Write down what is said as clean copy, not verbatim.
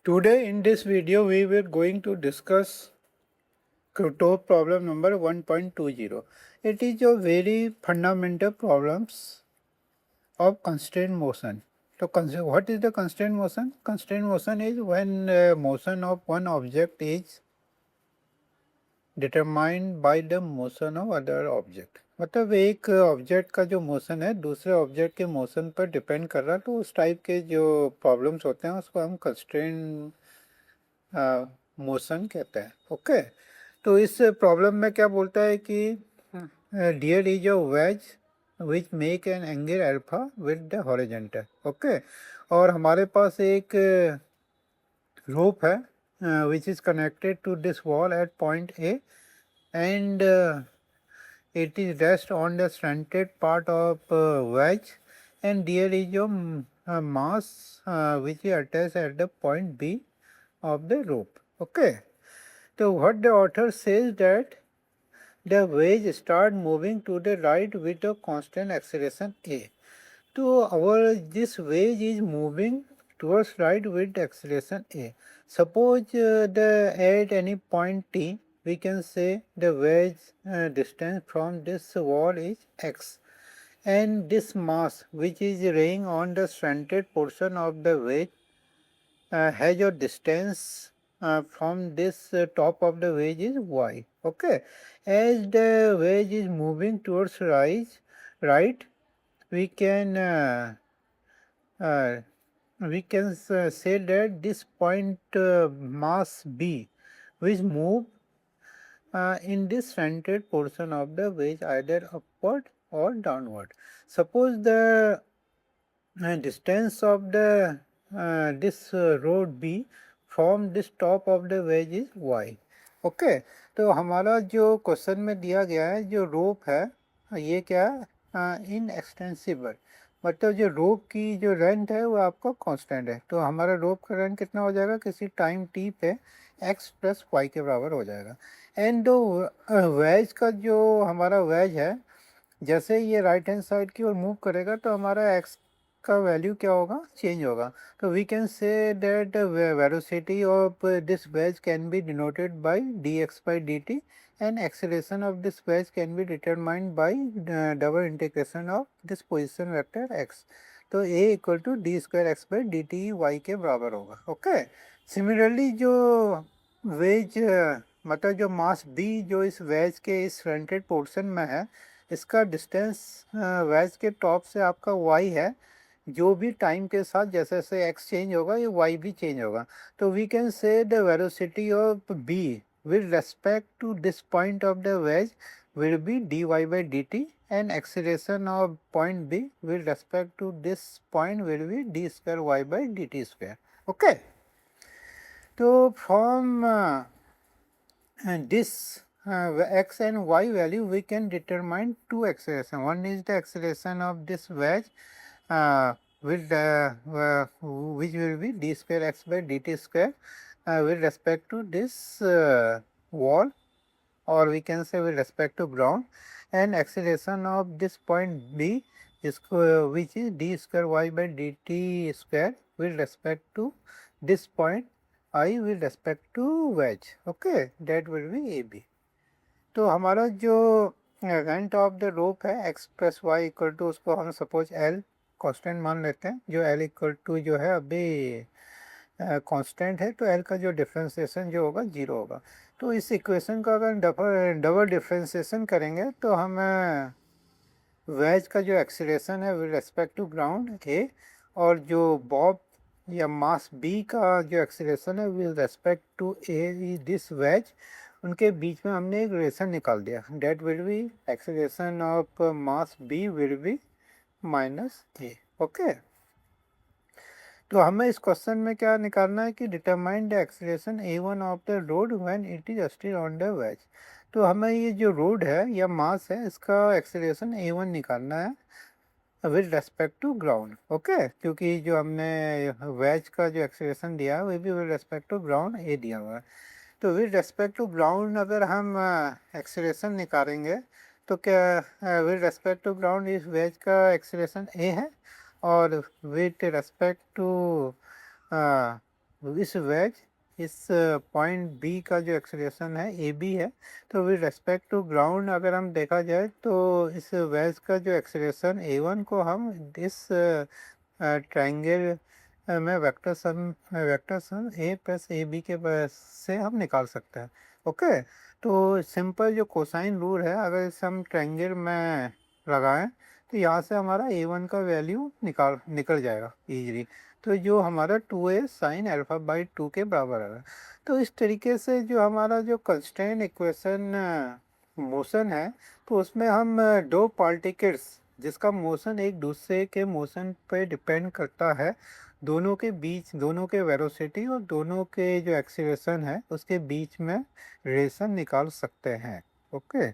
Today in this video we were going to discuss Kurob problem number 1.20. It is a very fundamental problems of constraint motion. So what is the constraint motion? Constraint motion is when motion of one object is determined by the motion of other object. मतलब एक object का जो motion है दूसरे object के motion पर depend कर रहा है, तो उस टाइप के जो प्रॉब्लम्स होते हैं उसको हम कंस्ट्रेंट मोशन कहते हैं। ओके, तो इस प्रॉब्लम में क्या बोलता है कि dear is a wedge which make an angle alpha with the horizontal. Okay, और हमारे पास एक rope है which is connected to this wall at point A, and it is rest on the slanted part of wedge, and there is a mass which is attached at the point B of the rope. Okay, so what the author says that the wedge start moving to the right with a constant acceleration A. So this wedge is moving towards right with acceleration A. Suppose at any point T, we can say the wedge distance from this wall is x, and this mass which is laying on the slanted portion of the wedge has a distance from this top of the wedge is y. Okay, as the wedge is moving towards right, we can say that this point mass B which move in this slanted portion of the wedge either upward or downward. Suppose the distance of the this road B from this top of the wedge is y. Okay, तो हमारा जो question में दिया गया है जो रोप है ये क्या है इन एक्सटेंसिबल, मतलब जो रोप की जो लेंथ है वो आपका कांस्टेंट है। तो हमारा रोप का लेंथ कितना हो जाएगा, किसी टाइम टी पे x प्लस वाई के बराबर हो जाएगा। एंड दो वेज का जो हमारा वेज है जैसे ये राइट हैंड साइड की ओर मूव करेगा तो हमारा x का वैल्यू क्या होगा, चेंज होगा। तो we can say that velocity of this wedge can be denoted by dx by dt, and acceleration of this wedge can be determined by double integration of this position vector x. तो a equal to d square x by d t y के बराबर होगा। Okay, similarly जो veg मतलब जो मास b जो इस veg के इस फ्रंटेड पोर्शन में है इसका डिस्टेंस वेज के टॉप से आपका y है, जो भी टाइम के साथ जैसे जैसे x चेंज होगा ये y भी चेंज होगा। तो we can say the velocity of b with respect to this point of the wedge will be dy by dt, and acceleration of point B with respect to this point will be d square y by dt square. Okay, so from this x and y value we can determine two acceleration. One is the acceleration of this wedge which will be d square x by dt square with respect to this wall, or we can say with respect to ground, and acceleration of this point B is which is d square y by dt square with respect to this point I with respect to wedge. Okay, that will be AB. तो हमारा जो length of the rope है x plus y equal to उसको हम suppose L constant मान लेते हैं, जो L इक्वल टू जो है अभी कांस्टेंट है, तो L का जो डिफ्रेंसिएशन जो होगा 0 होगा। तो इस इक्वेशन का अगर डबल डिफ्रेंसिएशन करेंगे तो हम वेज का जो एक्सीलरेशन है विद रिस्पेक्ट टू ग्राउंड ए, और जो बॉब या मास बी का जो एक्सीलरेशन है with respect to a this wedge, उनके बीच में हमने एक रिलेशन निकाल दिया। That will be acceleration of mass b will be minus a. Okay, तो हमें इस क्वेश्चन में क्या निकालना है कि determine the acceleration a1 of the rod when it is still on the wedge. तो हमें ये जो रोड है या मास है इसका एक्सीलरेशन a1 निकालना है with respect to ground. Okay, क्योंकि जो हमने वेज का जो एक्सीलरेशन दिया है वो भी विद रेस्पेक्ट टू ग्राउंड ए दिया हुआ है। तो विद रेस्पेक्ट टू ग्राउंड अगर हम एक्सीलरेशन निकालेंगे तो क्या विद रेस्पेक्ट टू ग्राउंड इस वेज का एक्सीलरेशन ए है, और विथ रेस्पेक्ट टू इस वेज इस पॉइंट बी का जो एक्सेलरेशन है ए बी है, तो विद रेस्पेक्ट टू ग्राउंड अगर हम देखा जाए तो इस वेज का जो एक्सेलरेशन ए वन को हम इस ट्रायंगल में vector sum a plus a b के से हम निकाल सकते हैं। ओके, तो सिंपल जो कोसाइन रूल है अगर इसे हम ट्रायंगल में लगाएं तो यहाँ से हमारा ए वन का वैल्यू निकल जाएगा इजीली। तो जो हमारा 2a साइन अल्फा बाई 2 के बराबर है। तो इस तरीके से जो हमारा जो कंस्ट्रेंट इक्वेशन मोशन है, तो उसमें हम दो पार्टिकल्स जिसका मोशन एक दूसरे के मोशन पे डिपेंड करता है, दोनों के बीच, दोनों के वेलोसिटी और दोनों के जो एक्सीलरेशन है उसके बीच में रिलेशन निकाल सकते हैं। ओके।